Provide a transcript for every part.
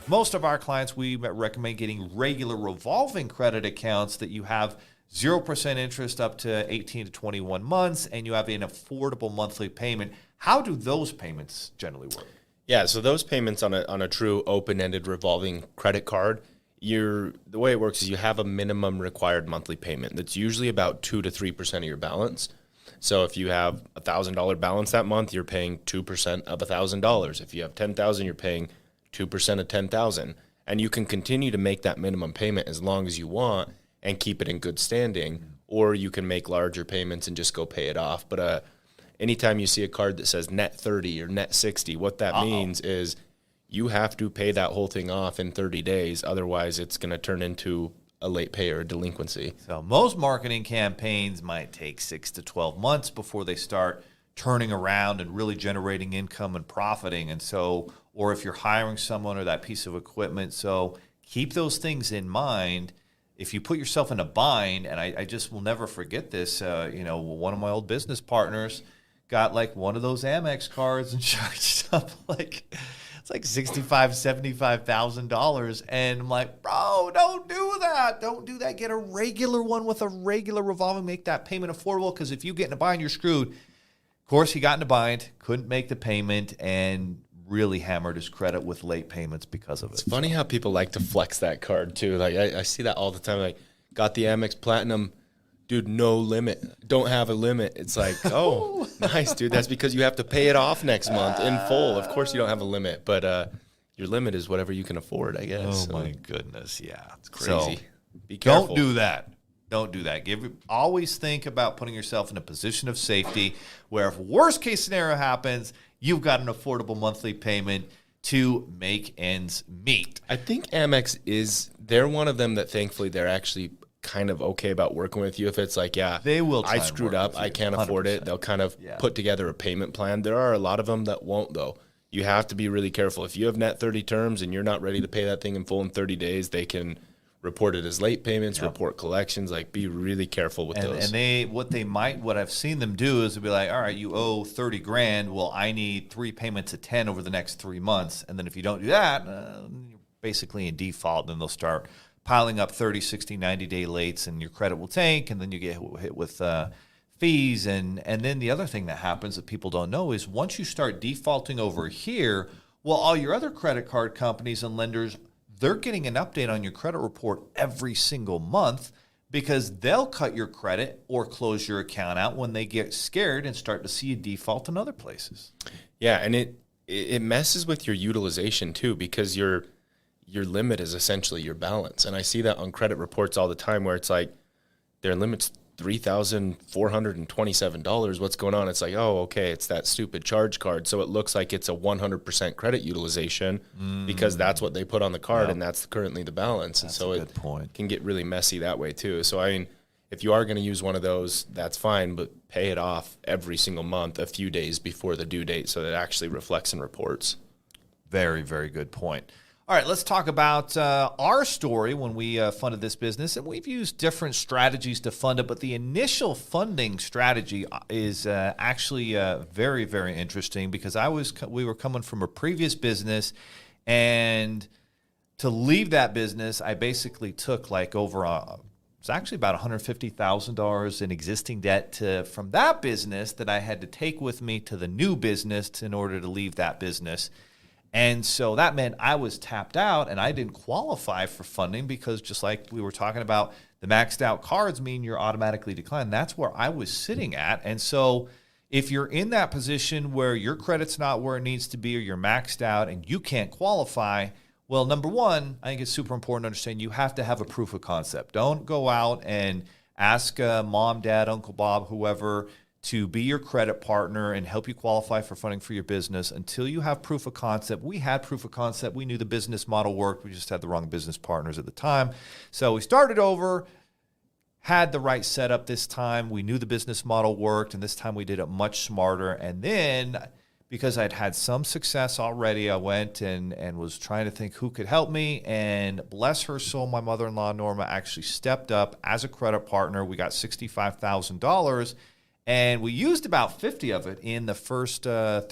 most of our clients, we recommend getting regular revolving credit accounts that you have 0% interest up to 18 to 21 months, and you have an affordable monthly payment. How do those payments generally work? Yeah, so those payments on a true open-ended revolving credit card, the way it works is you have a minimum required monthly payment that's usually about 2 to 3% of your balance. So if you have $1,000 balance that month, you're paying 2% of $1,000. If you have $10,000, you're paying 2% of $10,000. And you can continue to make that minimum payment as long as you want and keep it in good standing, or you can make larger payments and just go pay it off. But anytime you see a card that says net 30 or net 60, what that means is you have to pay that whole thing off in 30 days. Otherwise, it's going to turn into a late pay or a delinquency. So most marketing campaigns might take 6 to 12 months before they start turning around and really generating income and profiting. And so, or if you're hiring someone or that piece of equipment. So keep those things in mind. If you put yourself in a bind, and I just will never forget this, one of my old business partners got like one of those Amex cards and charged up it's like $65,000, $75,000. And I'm like, bro, don't do that. Don't do that. Get a regular one with a regular revolving, make that payment affordable. Because if you get in a bind, you're screwed. Of course, he got in a bind, couldn't make the payment, and really hammered his credit with late payments because of it. It's funny how people like to flex that card too. Like I see that all the time. Like, got the Amex Platinum, dude, no limit. Don't have a limit. It's like, oh, nice, dude. That's because you have to pay it off next month in full. Of course you don't have a limit, but your limit is whatever you can afford, I guess. Oh, my goodness, yeah. It's crazy. So, be careful. Don't do that. Don't do that. Always think about putting yourself in a position of safety where if worst case scenario happens, you've got an affordable monthly payment to make ends meet. I think Amex they're one of them that thankfully they're actually kind of okay about working with you. If it's like, yeah, they will try I screwed up, I can't afford it, they'll kind of put together a payment plan. There are a lot of them that won't, though. You have to be really careful. If you have net 30 terms and you're not ready to pay that thing in full in 30 days, they can report it as late payments, report collections. Like, be really careful with those. And what I've seen them do is they'll be like, all right, you owe $30,000. Well, I need 3 payments of 10 over the next 3 months. And then if you don't do that, you're basically in default. And then they'll start piling up 30, 60, 90-day lates, and your credit will tank, and then you get hit with fees. And then the other thing that happens that people don't know is once you start defaulting over here, well, all your other credit card companies and lenders, they're getting an update on your credit report every single month because they'll cut your credit or close your account out when they get scared and start to see you default in other places. Yeah, and it messes with your utilization too, because your limit is essentially your balance. And I see that on credit reports all the time where it's like their limit's $3,427. What's going on? It's like, oh, okay, it's that stupid charge card. So it looks like it's a 100% credit utilization because that's what they put on the card, and that's currently the balance. That's and so it can get really messy that way too. So I mean, if you are going to use one of those, that's fine, but pay it off every single month a few days before the due date so that it actually reflects in reports. Very, very good point. All right, let's talk about our story when we funded this business. And we've used different strategies to fund it, but the initial funding strategy is actually very, very interesting because we were coming from a previous business, and to leave that business, I basically took it's actually about $150,000 in existing debt from that business that I had to take with me to the new business in order to leave that business. And so that meant I was tapped out and I didn't qualify for funding because just like we were talking about, the maxed out cards mean you're automatically declined. That's where I was sitting at. And so if you're in that position where your credit's not where it needs to be or you're maxed out and you can't qualify, well, number one, I think it's super important to understand you have to have a proof of concept. Don't go out and ask mom, dad, Uncle Bob, whoever, to be your credit partner and help you qualify for funding for your business until you have proof of concept. We had proof of concept. We knew the business model worked. We just had the wrong business partners at the time. So we started over, had the right setup this time. We knew the business model worked, and this time we did it much smarter. And then because I'd had some success already, I went and was trying to think who could help me. And bless her soul, my mother-in-law, Norma, actually stepped up as a credit partner. We got $65,000. And we used about 50 of it in the first 3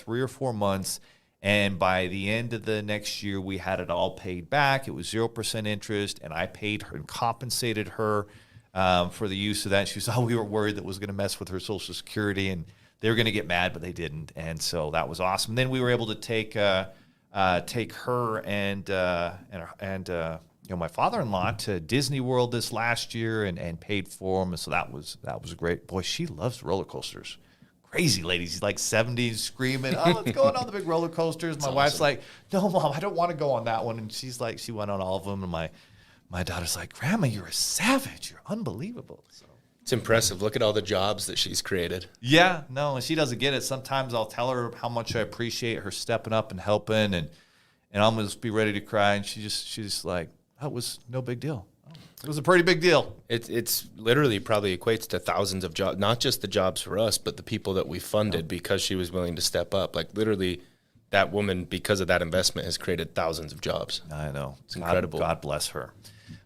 or 4 months. And by the end of the next year, we had it all paid back. It was 0% interest, and I paid her and compensated her for the use of that. She was, we were worried that it was going to mess with her Social Security, and they were going to get mad, but they didn't. And so that was awesome. And then we were able to take her and my father-in-law to Disney World this last year and paid for them. And so that was great. Boy, she loves roller coasters. Crazy lady. She's like 70, screaming, let's go on all the big roller coasters. My wife's like, no, Mom, I don't want to go on that one. And she's like, she went on all of them. And my daughter's like, Grandma, you're a savage. You're unbelievable. So It's impressive. Look at all the jobs that she's created. yeah, no, and she doesn't get it. Sometimes I'll tell her how much I appreciate her stepping up and helping, and I'm gonna just be ready to cry. And she's just like, that was no big deal. It was a pretty big deal. It's literally probably equates to thousands of jobs, not just the jobs for us, but the people that we funded because she was willing to step up. Like literally, that woman, because of that investment, has created thousands of jobs. I know. It's incredible. God bless her.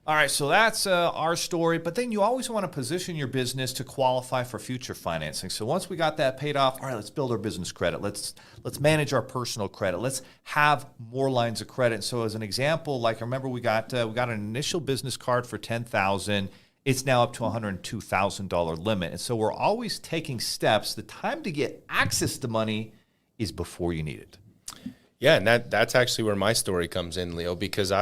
All right, so that's our story. But then you always want to position your business to qualify for future financing. So once we got that paid off, all right, let's build our business credit. Let's manage our personal credit. Let's have more lines of credit. So as an example, like I remember we got an initial business card for $10,000. It's now up to $102,000 limit. And so we're always taking steps. The time to get access to money is before you need it. Yeah, and that's actually where my story comes in, Leo, because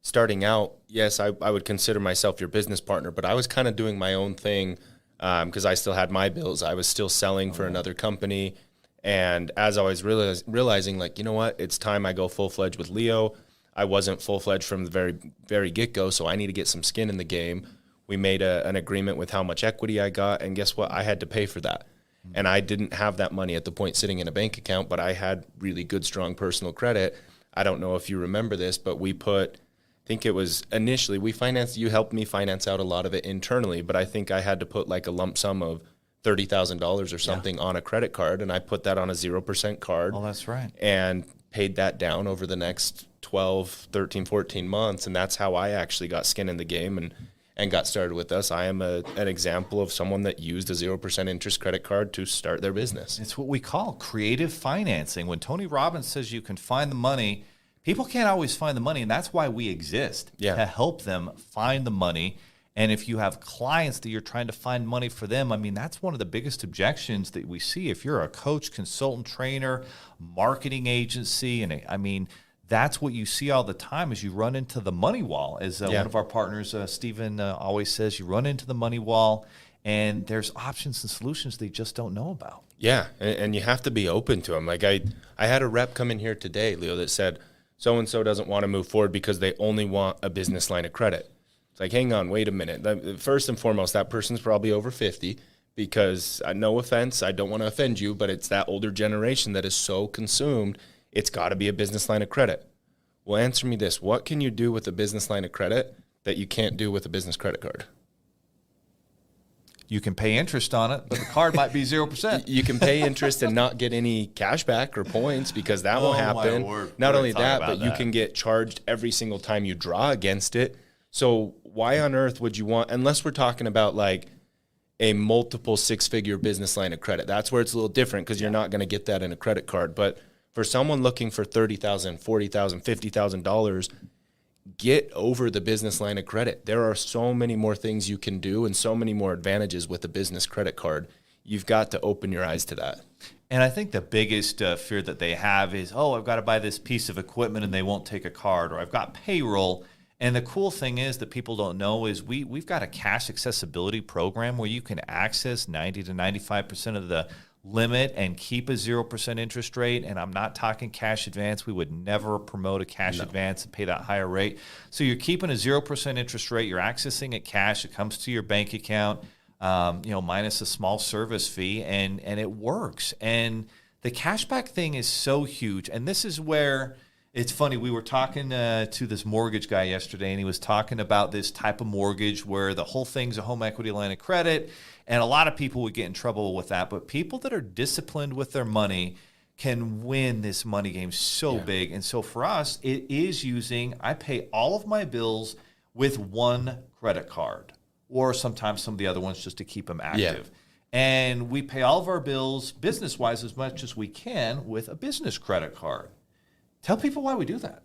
starting out, yes, I would consider myself your business partner, but I was kind of doing my own thing because I still had my bills. I was still selling for another company. And as I was realizing, like, you know what, it's time I go full-fledged with Leo. I wasn't full-fledged from the very, very get-go, so I need to get some skin in the game. We made an agreement with how much equity I got, and guess what? I had to pay for that. And I didn't have that money at the point sitting in a bank account, but I had really good, strong personal credit. I don't know if you remember this, but we put... I think it was initially you helped me finance out a lot of it internally, but I think I had to put like a lump sum of $30,000 or something on a credit card, and I put that on a 0% card. Oh, that's right. And paid that down over the next 12, 13, 14 months, and that's how I actually got skin in the game and got started with us. I am an example of someone that used a 0% interest credit card to start their business. It's what we call creative financing. When Tony Robbins says you can find the money, people can't always find the money, and that's why we exist, to help them find the money. And if you have clients that you're trying to find money for them, I mean, that's one of the biggest objections that we see. If you're a coach, consultant, trainer, marketing agency, and I mean, that's what you see all the time is you run into the money wall. As one of our partners, Stephen, always says, you run into the money wall, and there's options and solutions they just don't know about. Yeah, and you have to be open to them. Like I had a rep come in here today, Leo, that said, so-and-so doesn't want to move forward because they only want a business line of credit. It's like, hang on, wait a minute. First and foremost, that person's probably over 50 because, no offense, I don't want to offend you, but it's that older generation that is so consumed, it's got to be a business line of credit. Well, answer me this. What can you do with a business line of credit that you can't do with a business credit card? You can pay interest on it, but the card might be 0%. You can pay interest and not get any cash back or points because that won't happen. Not only that, but you can get charged every single time you draw against it. So why on earth would you want, unless we're talking about like a multiple six-figure business line of credit, that's where it's a little different because you're not going to get that in a credit card. But for someone looking for $30,000, $40,000, $50,000, get over the business line of credit. There are so many more things you can do and so many more advantages with a business credit card. You've got to open your eyes to that. And I think the biggest fear that they have is, I've got to buy this piece of equipment and they won't take a card, or I've got payroll. And the cool thing is that people don't know is we've got a cash accessibility program where you can access 90 to 95% of the limit and keep a 0% interest rate. And I'm not talking cash advance. We would never promote a cash advance and pay that higher rate. So you're keeping a 0% interest rate. You're accessing it cash. It comes to your bank account, minus a small service fee, and it works. And the cashback thing is so huge. And this is where it's funny. We were talking to this mortgage guy yesterday, and he was talking about this type of mortgage where the whole thing's a home equity line of credit. And a lot of people would get in trouble with that. But people that are disciplined with their money can win this money game so big. And so for us, it is I pay all of my bills with one credit card, or sometimes some of the other ones just to keep them active. And we pay all of our bills business-wise as much as we can with a business credit card. Tell people why we do that.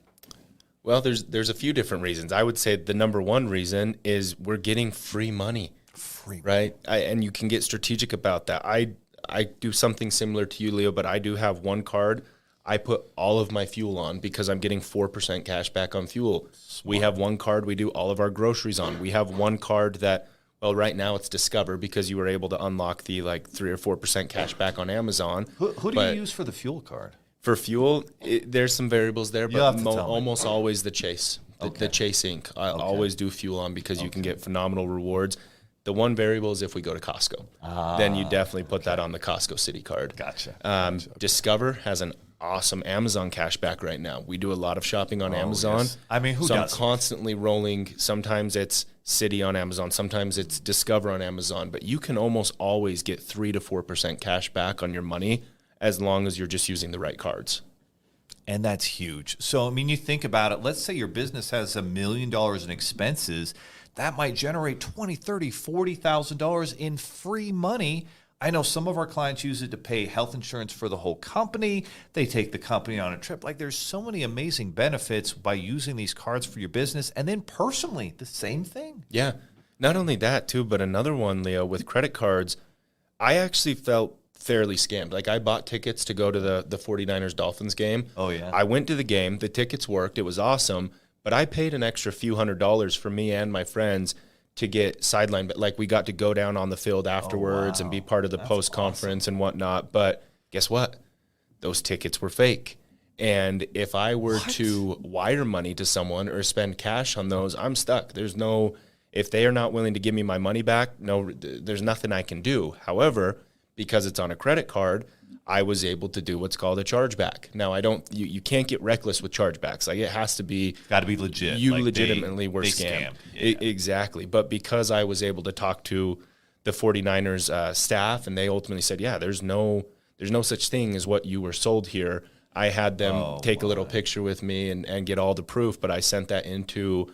Well, there's a few different reasons. I would say the number one reason is we're getting free money. Free, right? And you can get strategic about that. I do something similar to you, Leo, but I do have one card I put all of my fuel on because I'm getting 4% cash back on fuel. Smart. We have one card we do all of our groceries on. We have one card that, well, right now it's Discover because you were able to unlock the like 3 or 4% cash back on Amazon. Who do you use for the fuel card? For fuel, there's some variables there, but almost always the Chase. The Chase Inc. I always do fuel on because you can get phenomenal rewards. The one variable is if we go to Costco. Then you definitely put that on the Costco City card. Gotcha. Discover has an awesome Amazon cashback right now. We do a lot of shopping on Amazon. Yes. I mean, who so doesn't? I'm constantly rolling. Sometimes it's City on Amazon. Sometimes it's Discover on Amazon. But you can almost always get 3 to 4% cash back on your money as long as you're just using the right cards. And that's huge. So, I mean, you think about it. Let's say your business has $1 million in expenses. That might generate $20,000, $30,000, $40,000 in free money. I know some of our clients use it to pay health insurance for the whole company. They take the company on a trip. Like, there's so many amazing benefits by using these cards for your business. And then personally, the same thing. Yeah. Not only that, too, but another one, Leo, with credit cards, I actually felt fairly scammed. Like, I bought tickets to go to the 49ers Dolphins game. Oh, yeah. I went to the game. The tickets worked. It was awesome. But I paid an extra few $100s for me and my friends to get sidelined. But like, we got to go down on the field afterwards and be part of the post-conference and whatnot. But guess what? Those tickets were fake. And if I were to wire money to someone or spend cash on those, I'm stuck. If they are not willing to give me my money back, there's nothing I can do. However, because it's on a credit card, I was able to do what's called a chargeback. Now, you can't get reckless with chargebacks. Like, it has to be, got to be legit. You like legitimately were scammed. Yeah. Exactly. But because I was able to talk to the 49ers staff, and they ultimately said, yeah, there's no such thing as what you were sold here. I had them take a little picture with me and get all the proof, but I sent that into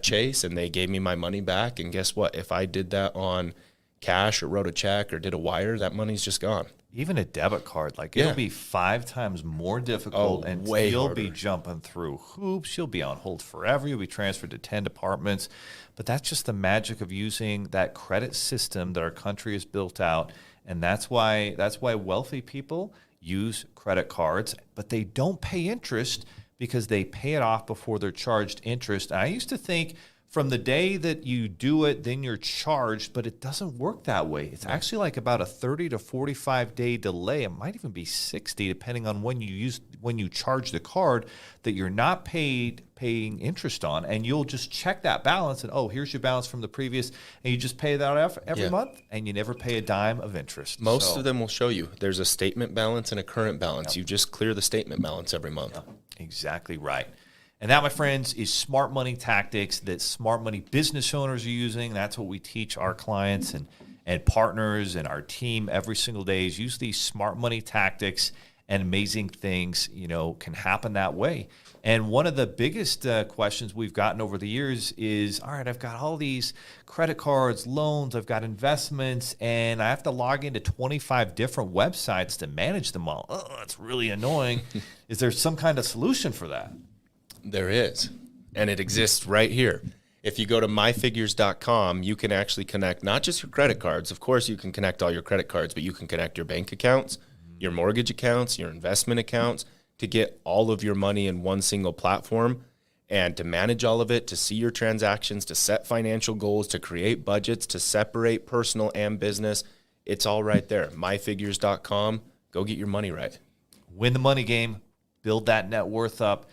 Chase, and they gave me my money back. And guess what? If I did that on cash or wrote a check or did a wire, that money's just gone. Even a debit card, like, it'll be 5 times more difficult, and you'll be jumping through hoops. You'll be on hold forever. You'll be transferred to 10 departments. But that's just the magic of using that credit system that our country has built out. And that's why wealthy people use credit cards, but they don't pay interest because they pay it off before they're charged interest. And I used to think from the day that you do it, then you're charged, but it doesn't work that way. It's actually like about a 30 to 45 day delay. It might even be 60, depending on when you charge the card, that you're not paying interest on, and you'll just check that balance and, oh, here's your balance from the previous, and you just pay that out every month, and you never pay a dime of interest. Most of them will show you there's a statement balance and a current balance. You just clear the statement balance every month. Exactly right. And that, my friends, is smart money tactics that smart money business owners are using. That's what we teach our clients and partners and our team every single day, is use these smart money tactics, and amazing things, can happen that way. And one of the biggest questions we've gotten over the years is, all right, I've got all these credit cards, loans, I've got investments, and I have to log into 25 different websites to manage them all. Oh, that's really annoying. Is there some kind of solution for that? There is, and it exists right here. If you go to myfigures.com, you can actually connect not just your credit cards. Of course, you can connect all your credit cards, but you can connect your bank accounts, your mortgage accounts, your investment accounts, to get all of your money in one single platform and to manage all of it, to see your transactions, to set financial goals, to create budgets, to separate personal and business. It's all right there. myfigures.com. Go get your money right. Win the money game. Build that net worth up.